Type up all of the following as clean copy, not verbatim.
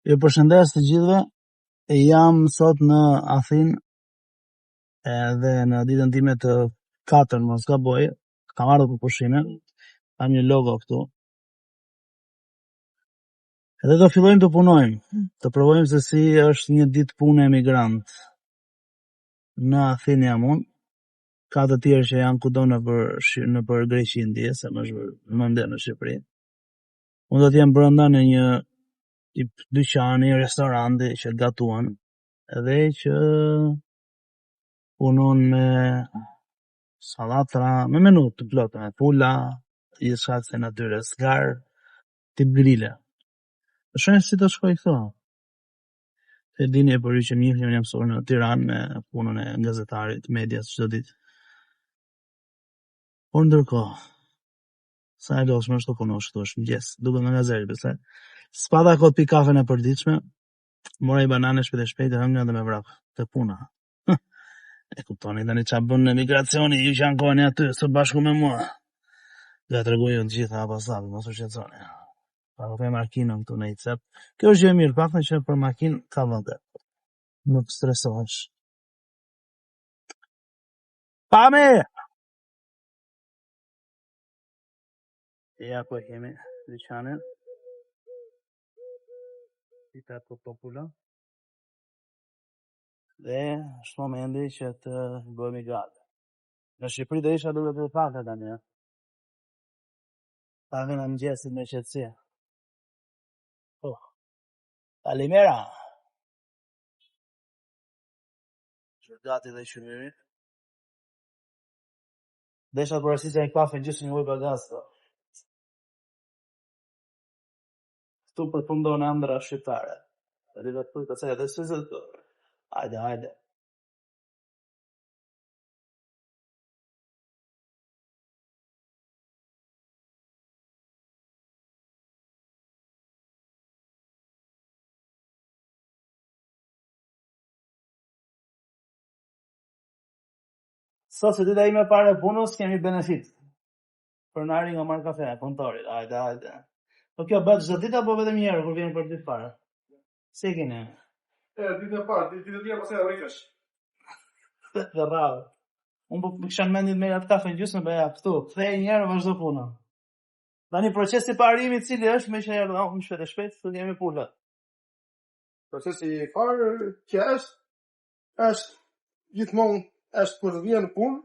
Ju përshëndes të gjithëve. Jam sot në Athinë edhe në ditën time të 4, mos gaboj, kam ardhur për pushime. Kam një logo këtu. Edhe do fillojmë të punojmë, të provojmë se si është një ditë pune emigrant. Në Athinë jam unë. Ka të tjerë që janë kudo në për Greqi ndje, se më ndër në Shqipëri. Unë do t'jem brenda në një dyqani, restoranti që gatuan, edhe që punon me sallatra, me menu të plotë, me pula, gjithçka të natyrës, zgar, tip grille. Shohim si të shkoj këto. E dini për ju që mirë jam mësuar në Tiranë me punën e gazetarit, medias çdo ditë. Por ndërkohë, sa e lodhshme është të punosh këtu, është mëngjes, duket në gazetë, besoj. Spada kot pi kafen e përditshme, mora i banane shpejt e hëngra dhe me vrap të puna. E kuptoni tani çfarë bën emigracioni, ju që ankoheni aty së bashku me mua. Do t'ja tregoj ju të gjitha apasapi, mos u shqetësoni. Pa ke makinën këtu në Icep. Kjo është gjë e mirë, paktën që për makinë ka vende. Nuk stresohesh. Pame! Ja ku e kemi dyqanin. Pita po popula. Dhe është momenti që të bëhemi gati. Në Shqipëri do isha duke të pakë tani. Pakë në mëngjesit me qetësi. Kalimera. Është gati dhe qymyri. Desha të përësisja një kafe në gjysë një ujë për gaz. Këtu përfundon ëndra shqiptare. Dhe dhe të se edhe së zëtë. Hajde. Sot se dita ime pare punës, kemi benefit. Për nari nga marrë kafe, kontorit. Hajde. Po kjo bëhet çdo ditë apo vetëm një herë kur vjen për ditë fare? Si e keni? Ditë e parë, ditë e tjera pastaj rritesh. Të rrallë. Unë po kisha në mendin me atë kafe në gjysmë, bëja këtu, kthej një herë vazhdo puna. Tani procesi i parimit cili është, më që erdha unë shpejt, të kemi pula. Procesi i parë që është gjithmonë është kur vjen në punë,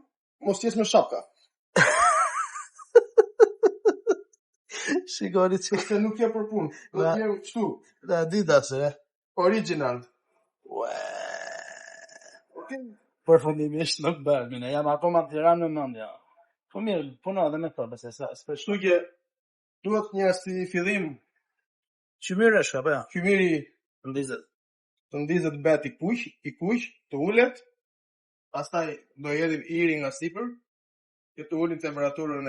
mos jes me shapka. Shikoni që se nuk je për punë, do të jem kështu. Da dita se original. Përfundimisht nuk bën, ne jam akoma në Tiranë në mendje. Po mirë, puno edhe me këto, besoj sa. Kështu që duhet një si fillim qymyri është apo jo? Qymyri të ndizet bet i kuq, të ulet. Pastaj do jedhim iri nga sipër, që të ulim temperaturën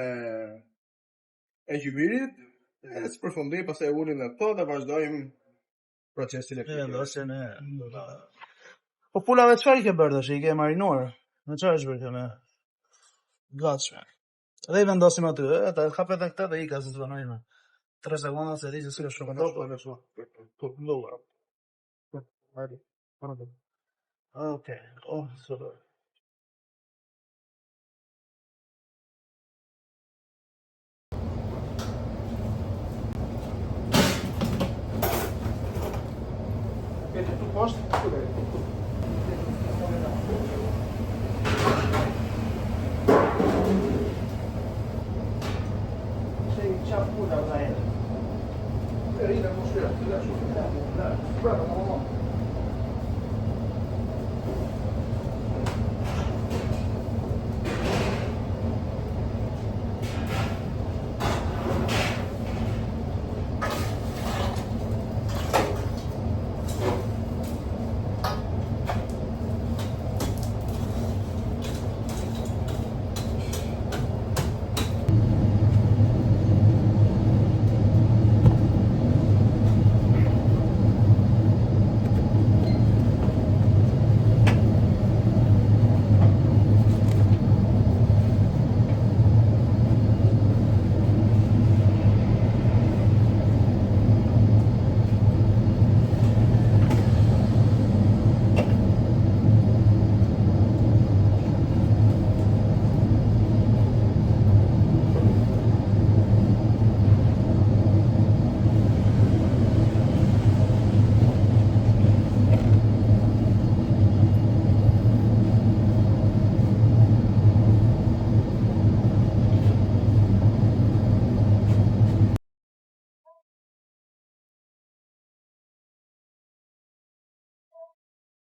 e qymyrit, e së përfundim, pastaj ulim në këto dhe vazhdojmë procesin e vendosin e... Po pulave çfarë i ke bërë tash? I ke marinuar? Në çfarë është bërë kjo me gatshme? Dhe i vendosim aty, ata hapet edhe këtë dhe i ka se të banojnë. 3 sekonda se di që si është shumë okay. Super. Tu posto? Sei già pure la era. Perina non si è guarda, no.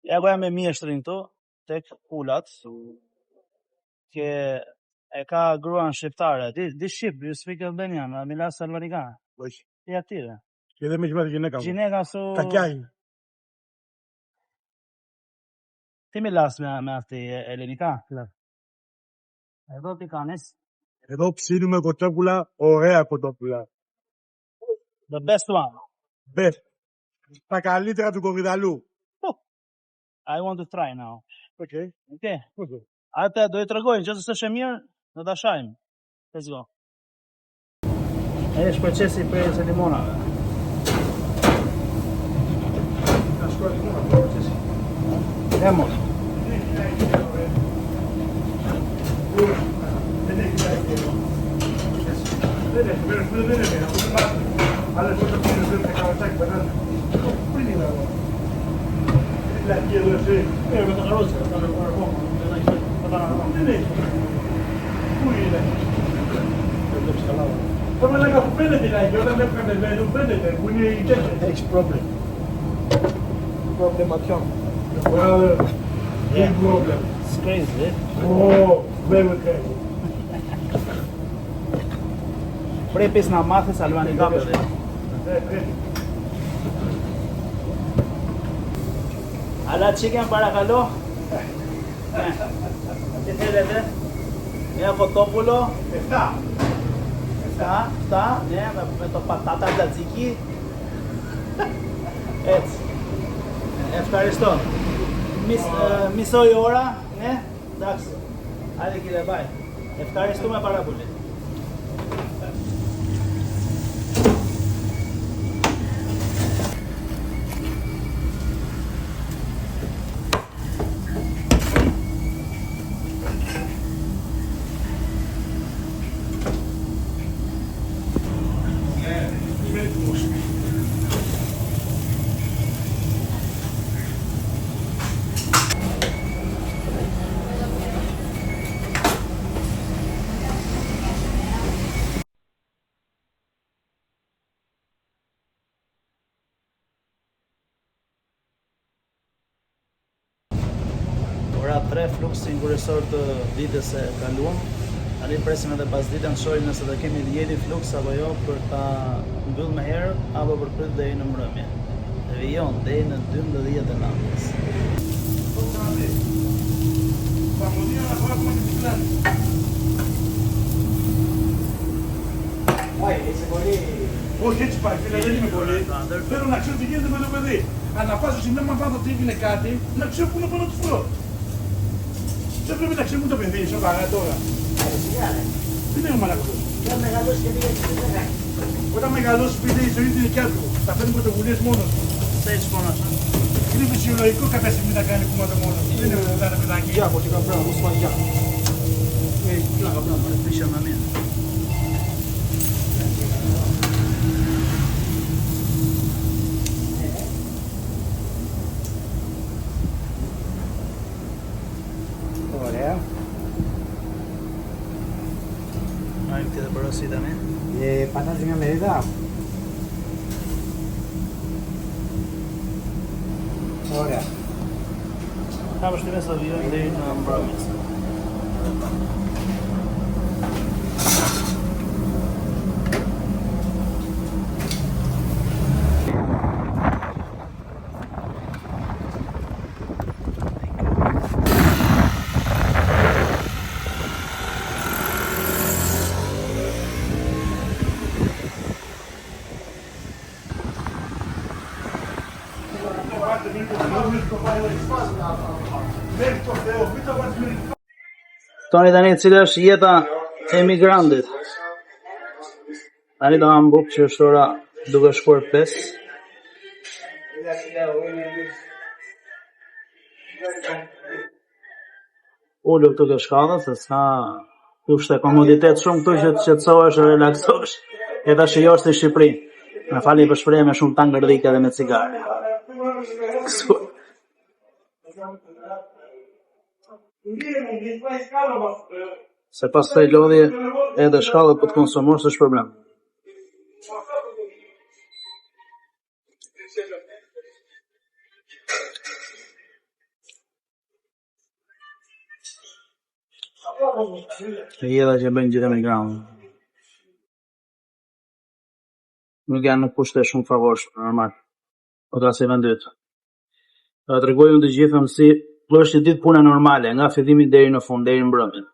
Ja goja me mjeshtrin këtu, tek pulat, që e ka gruan shqiptare. Di shqip, you speak Albanian, milas albanikane. Ja tire. Και δεν με έχει μάθει γυναίκα μου. Γυναίκα σου... Κακιά είναι. Τι μιλάς με αυτή ελληνικά? Εδώ τι κάνεις? Εδώ ψήνουμε κοτόπουλα, ωραία κοτόπουλα. The best one. Best. Τα καλύτερα του Κορυδαλού. I want to try now. Okay. Okay. Atë do i tregoj, nëse s'është e mirë, do ta shajmë. Let's go. Është procesi i prerjes së limonave. Ka shkruar limona procesi. Lemon. La chiedo se Questa carrozza sta per fare poco, come la cappella di lei, io la mia prende, non prendete, quindi Next problem. problem at home. Well, big problem. It's crazy. Oh, very crazy. Prepis na mathes albanikave. Ala chicken para kalo. Τι θέλετε? Μια κοτόπουλο. Εφτά, ναι, με το πατάτα τατζίκι. Έτσι. Ευχαριστώ. Μισό η ώρα, ναι, εντάξει. Άντε κύριε Μπάι. Ευχαριστούμε πάρα πολύ. Ora 3 fluksin kryesor të ditës së kaluam. Tani presim edhe pas ditën shohim nëse do kemi djeli fluks apo jo për ta mbyll më herë apo për prit deri në mbrëmje. Dhe vijon deri në 12 të natës. Όχι έτσι πάει, φίλε, δεν είμαι πολύ. Θέλω να ξέρω τι γίνεται με το παιδί. Αναφάσω σημείο, αν πάω ότι έγινε κάτι, να ξέρω πού να πάω να του βρω. Δεν πρέπει να ξέρουμε το παιδί, σοβαρά τώρα. Δεν είναι ο μαλακός. Όταν μεγαλώσει, πήγε η ζωή τη δικιά του. Θα παίρνει πρωτοβουλίες μόνος του. Είναι φυσιολογικό κάποια στιγμή να κάνει κουμάτα μόνος του. Δεν είναι βέβαια ένα παιδάκι. Για από την καπρά, όπως πάει για. Πλάκα πράγμα, πίσω να μην. Ωραία. Άρα και δεν μπορείς είδαμε. Πατάς μια μερίδα. Ωραία. Κάπως στη μέσα δύο είναι να μπράβεις. Tani cila është jeta e emigrantit. Tani do ambuk që është ora duke shkuar 5. Ullu këtu ke shkallët, se s'ka kushte komoditet shumë këtu që të qetësohesh e relaksohesh. Jeta shijosh në Shqipëri. Më falni për shprehjen me shumë tangërdhike dhe me cigare. Se pas kësaj lodhje edhe shkallët po të konsumosh s'është problem. Që jedha që bëjnë gjithë emigrantë. Nuk janë në kushte shumë favorshme, normal. O ta se vend dytë. Ta tregoj unë të gjithëm si është ditë puna normale, nga fillimi deri në fund, deri në mbrëmje.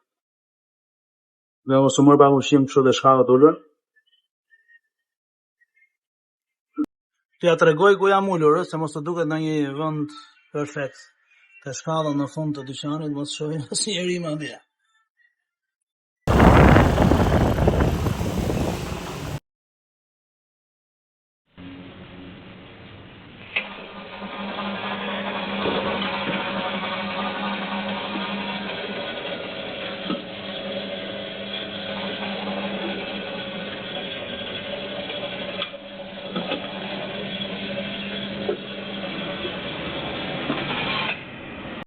Dhe mos u mor pa ushqim kështu dhe shkallët ulur. Ja tregoj ku jam ulur, se mos të duket në një vend perfekt. Të shkallën në fund të dyqanit, mos shohin asnjëri madje.